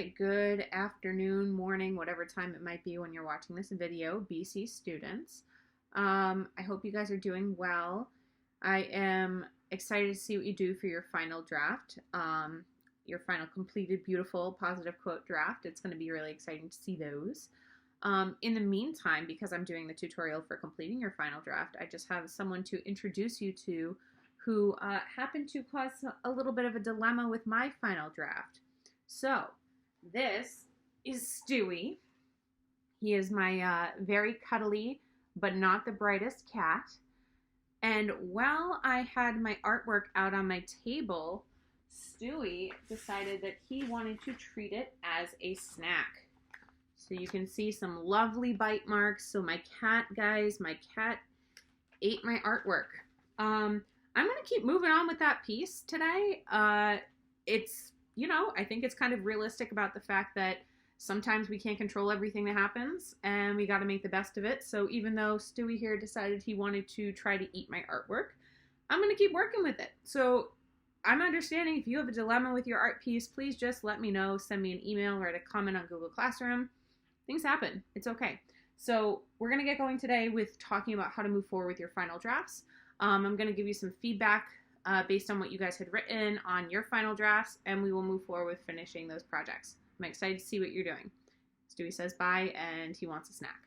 right, good afternoon, morning, whatever time it might be when you're watching this video, BC students. I hope you guys are doing well. I am excited to see what you do for your final draft, your final completed, beautiful, positive quote draft. It's going to be really exciting to see those. In the meantime, because I'm doing the tutorial for completing your final draft, I just have someone to introduce you to who happened to cause a little bit of a dilemma with my final draft. So, this is Stewie. He is my very cuddly, but not the brightest cat. And while I had my artwork out on my table, Stewie decided that he wanted to treat it as a snack. So you can see some lovely bite marks. So my cat, guys, my cat ate my artwork. I'm going to keep moving on with that piece today. I think it's kind of realistic about the fact that sometimes we can't control everything that happens and we got to make the best of it. So even though Stewie here decided he wanted to try to eat my artwork, I'm going to keep working with it. So I'm understanding if you have a dilemma with your art piece, please just let me know. Send me an email, write a comment on Google Classroom. Things happen. It's okay. So we're going to get going today with talking about how to move forward with your final drafts. I'm going to give you some feedback based on what you guys had written on your final drafts, and we will move forward with finishing those projects. I'm excited to see what you're doing. Stewie says bye, and he wants a snack.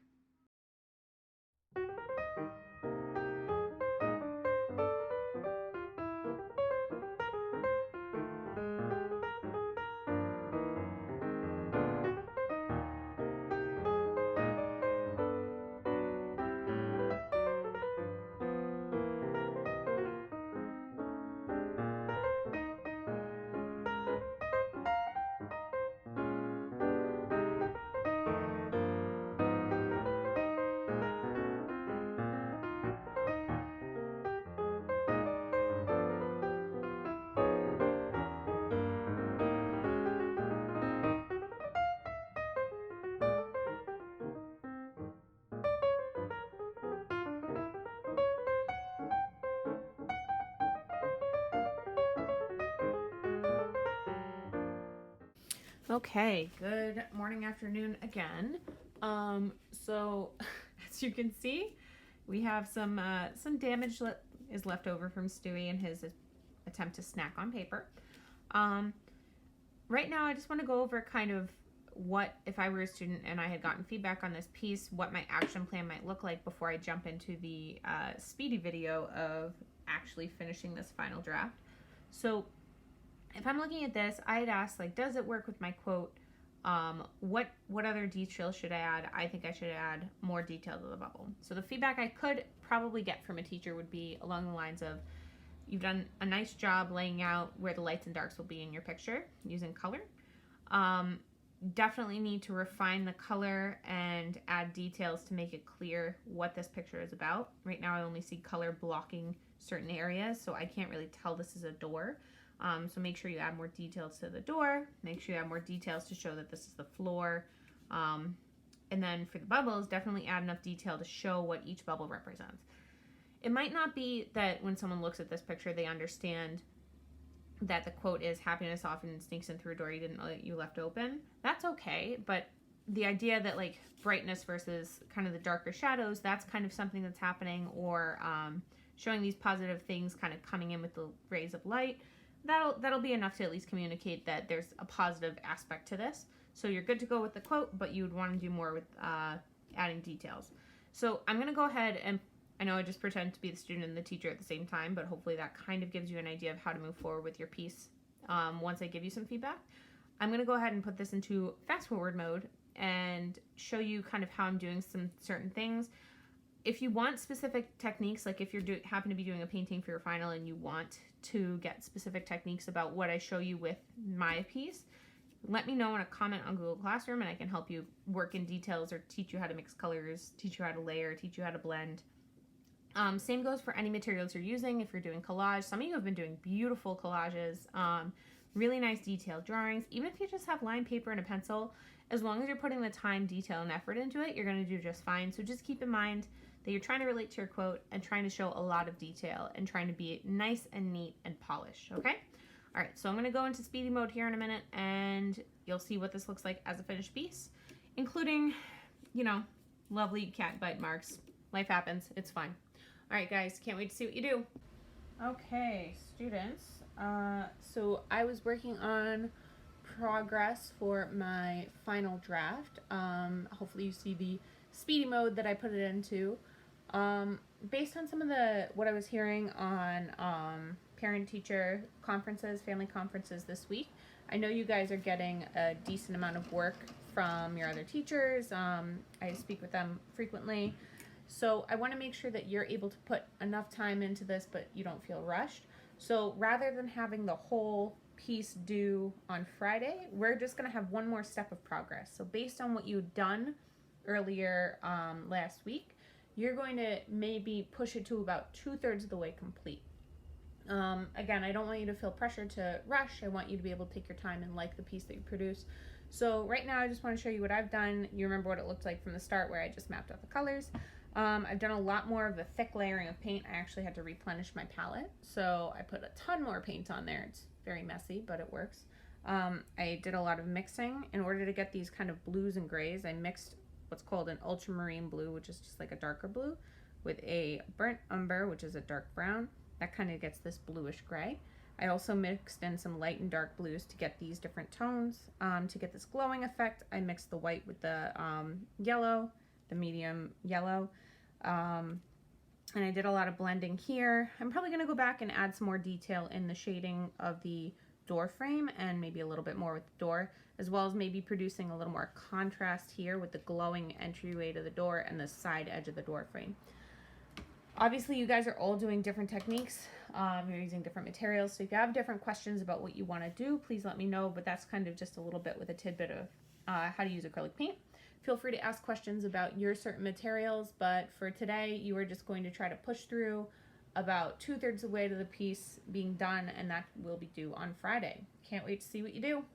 Okay, good morning, afternoon again. So as you can see, we have some damage is left over from Stewie and his attempt to snack on paper. Right now, I just want to go over kind of what, if I were a student and I had gotten feedback on this piece, what my action plan might look like before I jump into the speedy video of actually finishing this final draft. So if I'm looking at this, I'd ask, like, does it work with my quote? What other details should I add? I think I should add more detail to the bubble. So the feedback I could probably get from a teacher would be along the lines of, you've done a nice job laying out where the lights and darks will be in your picture using color. Definitely need to refine the color and add details to make it clear what this picture is about. Right now I only see color blocking certain areas, so I can't really tell this is a door. So make sure you add more details to the door. Make sure you add more details to show that this is the floor. And then for the bubbles, definitely add enough detail to show what each bubble represents. It might not be that when someone looks at this picture, they understand that the quote is happiness often sneaks in through a door you didn't know that you left open. That's okay, but the idea that like brightness versus kind of the darker shadows, that's kind of something that's happening, or showing these positive things kind of coming in with the rays of light, that'll be enough to at least communicate that there's a positive aspect to this. So you're good to go with the quote, but you would want to do more with adding details. So I'm going to go ahead and, I know I just pretend to be the student and the teacher at the same time, but hopefully that kind of gives you an idea of how to move forward with your piece once I give you some feedback. I'm going to go ahead and put this into fast forward mode and show you kind of how I'm doing some certain things. If you want specific techniques, like if you're happen to be doing a painting for your final and you want to get specific techniques about what I show you with my piece, let me know in a comment on Google Classroom and I can help you work in details or teach you how to mix colors, teach you how to layer, teach you how to blend. Same goes for any materials you're using. If you're doing collage, some of you have been doing beautiful collages, really nice detailed drawings. Even if you just have lined paper and a pencil, as long as you're putting the time, detail, and effort into it, you're going to do just fine. So just keep in mind that you're trying to relate to your quote and trying to show a lot of detail and trying to be nice and neat and polished, okay? All right, so I'm gonna go into speedy mode here in a minute and you'll see what this looks like as a finished piece, including, you know, lovely cat bite marks. Life happens, it's fine. All right, guys, can't wait to see what you do. Okay, students, so I was working on progress for my final draft. Hopefully you see the speedy mode that I put it into. Based on some of what I was hearing on parent-teacher conferences, family conferences this week, I know you guys are getting a decent amount of work from your other teachers. I speak with them frequently. So I want to make sure that you're able to put enough time into this, but you don't feel rushed. So rather than having the whole piece due on Friday, we're just going to have one more step of progress. So based on what you've done earlier last week, you're going to maybe push it to about 2/3 of the way complete. Again, I don't want you to feel pressure to rush. I want you to be able to take your time and like the piece that you produce. So right now I just want to show you what I've done. You remember what it looked like from the start where I just mapped out the colors. I've done a lot more of the thick layering of paint. I actually had to replenish my palette, so I put a ton more paint on there. It's very messy, but it works. I did a lot of mixing. In order to get these kind of blues and grays, I mixed what's called an ultramarine blue, which is just like a darker blue, with a burnt umber, which is a dark brown. That kind of gets this bluish gray. I also mixed in some light and dark blues to get these different tones. To get this glowing effect, I mixed the white with the yellow, the medium yellow. And I did a lot of blending here. I'm probably going to go back and add some more detail in the shading of the door frame and maybe a little bit more with the door, as well as maybe producing a little more contrast here with the glowing entryway to the door and the side edge of the door frame. Obviously, you guys are all doing different techniques. You're using different materials. So if you have different questions about what you want to do, please let me know. But that's kind of just a little bit with a tidbit of how to use acrylic paint. Feel free to ask questions about your certain materials, but for today, you are just going to try to push through about 2/3 of the way to the piece being done, and that will be due on Friday. Can't wait to see what you do.